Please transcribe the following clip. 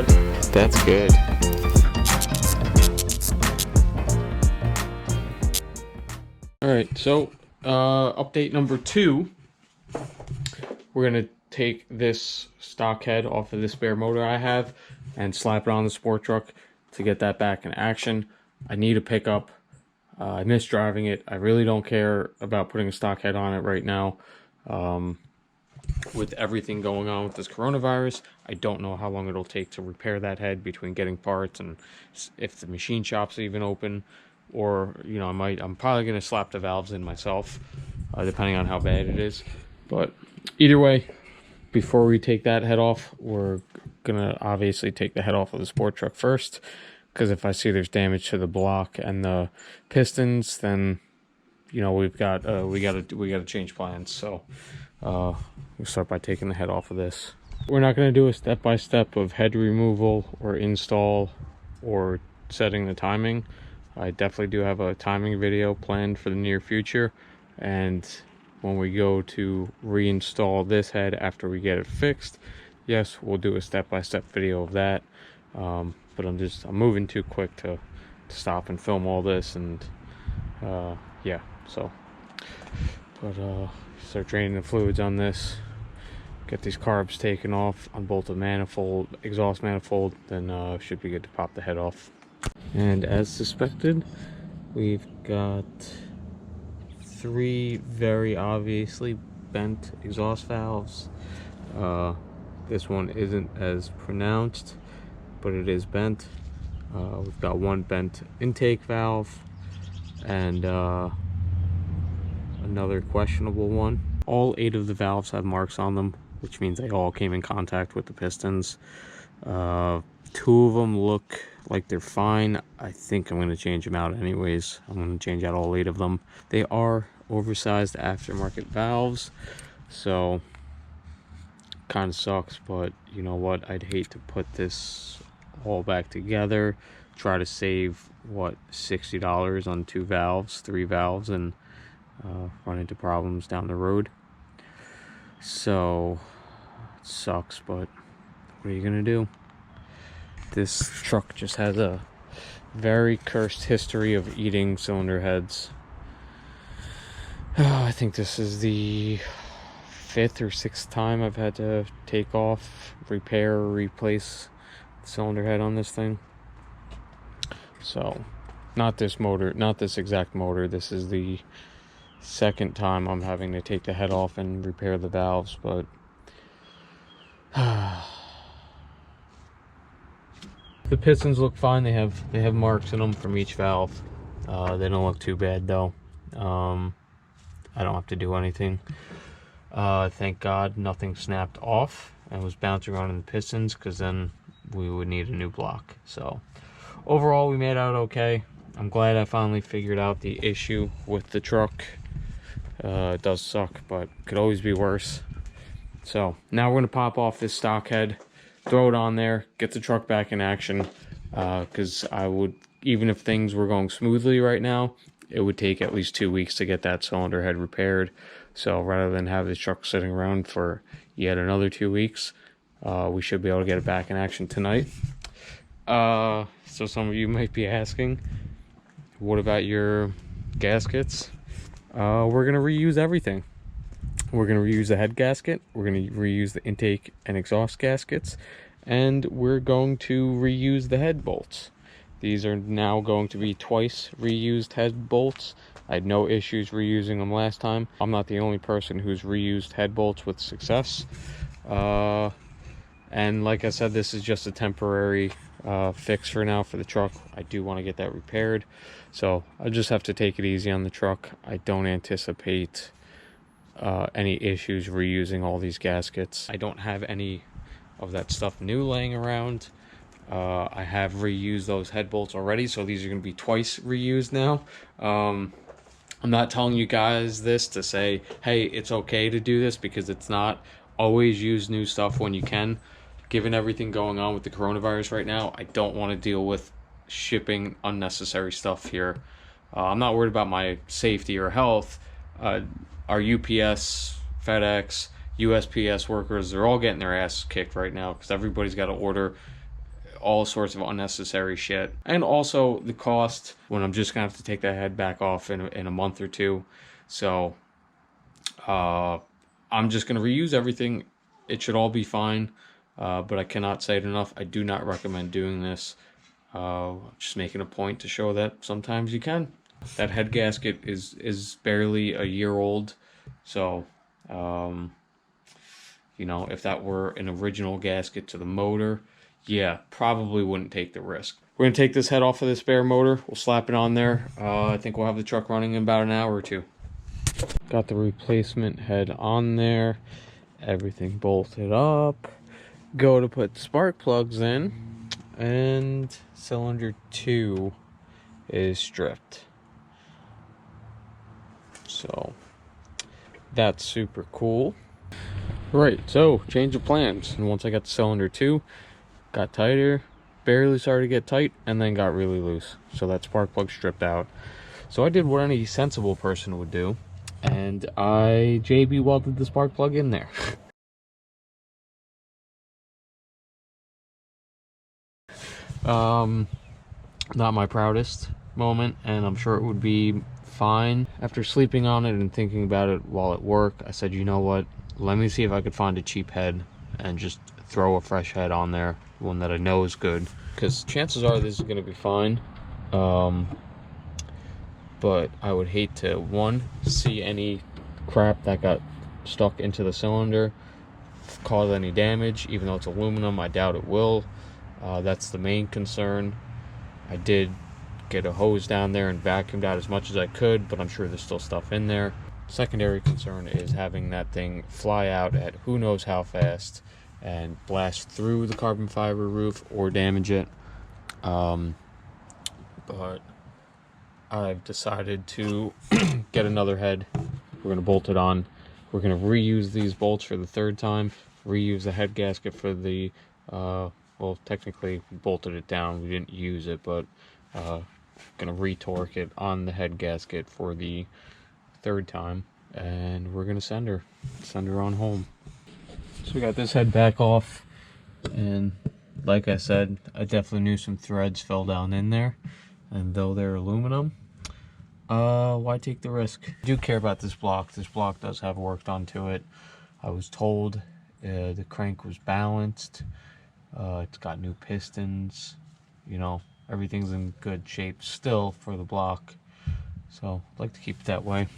ride. That's good. All right, so update number 2. We're gonna take this stock head off of this spare motor I have and slap it on the sport truck to get that back in action. I need a pickup. I miss driving it. I really don't care about putting a stock head on it right now. With everything going on with this coronavirus, I don't know how long it'll take to repair that head between getting parts and if the machine shop's even open, or you know, I'm probably gonna slap the valves in myself, depending on how bad it is. But either way, before we take that head off, we're gonna obviously take the head off of the sport truck first, because if I see there's damage to the block and the pistons, then you know we gotta change plans. So we'll start by taking the head off of this. We're not going to do a step-by-step of head removal or install or setting the timing. I definitely do have a timing video planned for the near future, and when we go to reinstall this head after we get it fixed, yes, we'll do a step-by-step video of that. But I'm moving too quick to stop and film all this, and yeah, so start draining the fluids on this, get these carbs taken off on both the manifold, exhaust manifold, then should be good to pop the head off. And as suspected, we've got 3 very obviously bent exhaust valves. This one isn't as pronounced, but it is bent. We've got 1 bent intake valve and another questionable one. All 8 of the valves have marks on them, which means they all came in contact with the pistons. 2 of them look like they're fine. I think I'm going to change them out anyways. I'm going to change out all 8 of them. They are oversized aftermarket valves, so kind of sucks, but you know what, I'd hate to put this all back together, try to save what, $60 on 2 valves, 3 valves, and run into problems down the road. So it sucks, but what are you gonna do? This truck just has a very cursed history of eating cylinder heads. I think this is the 5th or 6th time I've had to take off, repair, or replace the cylinder head on this thing. So not this motor, not this exact motor. This is the 2nd time I'm having to take the head off and repair the valves, but the pistons look fine. They have marks in them from each valve. They don't look too bad though. I don't have to do anything. Thank God nothing snapped off and was bouncing around in the pistons, because then we would need a new block. So overall, we made out okay. I'm glad I finally figured out the issue with the truck. It does suck, but could always be worse. So now we're gonna pop off this stock head, throw it on there, get the truck back in action, because even if things were going smoothly right now, it would take at least 2 weeks to get that cylinder head repaired. So rather than have this truck sitting around for yet another 2 weeks, we should be able to get it back in action tonight. So some of you might be asking, what about your gaskets? We're gonna reuse everything. We're gonna reuse the head gasket, we're gonna reuse the intake and exhaust gaskets, and we're going to reuse the head bolts. These are now going to be twice reused head bolts. I had no issues reusing them last time. I'm not the only person who's reused head bolts with success. And like I said, this is just a temporary fix for now for the truck. I do want to get that repaired, so I just have to take it easy on the truck. I don't anticipate any issues reusing all these gaskets. I don't have any of that stuff new laying around. I have reused those head bolts already, so these are going to be twice reused now. I'm not telling you guys this to say, hey, it's okay to do this, because it's not. Always use new stuff when you can. Given everything going on with the coronavirus right now, I don't want to deal with shipping unnecessary stuff here. I'm not worried about my safety or health. Our UPS, FedEx, USPS workers, they're all getting their ass kicked right now, because everybody's got to order all sorts of unnecessary shit. And also the cost, when I'm just gonna have to take that head back off in a month or two. So I'm just gonna reuse everything. It should all be fine. But I cannot say it enough. I do not recommend doing this. Just making a point to show that sometimes you can. That head gasket is barely a year old. So, you know, if that were an original gasket to the motor, yeah, probably wouldn't take the risk. We're going to take this head off of the spare motor. We'll slap it on there. I think we'll have the truck running in about an hour or two. Got the replacement head on there. Everything bolted up. Go to put spark plugs in. And cylinder 2 is stripped. So that's super cool. Right, so change of plans. And once I got the cylinder 2, got tighter, barely started to get tight, and then got really loose. So that spark plug stripped out. So I did what any sensible person would do, and I JB welded the spark plug in there. Not my proudest moment, and I'm sure it would be fine. After sleeping on it and thinking about it while at work, I said, you know what, let me see if I could find a cheap head and just throw a fresh head on there, one that I know is good, because chances are this is going to be fine. But I would hate to, one, see any crap that got stuck into the cylinder cause any damage. Even though it's aluminum, I doubt it will. That's the main concern. I did get a hose down there and vacuumed out as much as I could, but I'm sure there's still stuff in there. Secondary concern is having that thing fly out at who knows how fast and blast through the carbon fiber roof or damage it. But I've decided to get another head. We're going to bolt it on. We're going to reuse these bolts for the third time. Reuse the head gasket for the, well, technically we bolted it down. We didn't use it, but going to retorque it on the head gasket for the third time. And we're going to send her on home. So we got this head back off. And like I said, I definitely knew some threads fell down in there. And though they're aluminum, why take the risk? I do care about this block. This block does have work done to it. I was told the crank was balanced. It's got new pistons. You know, everything's in good shape still for the block. So I'd like to keep it that way.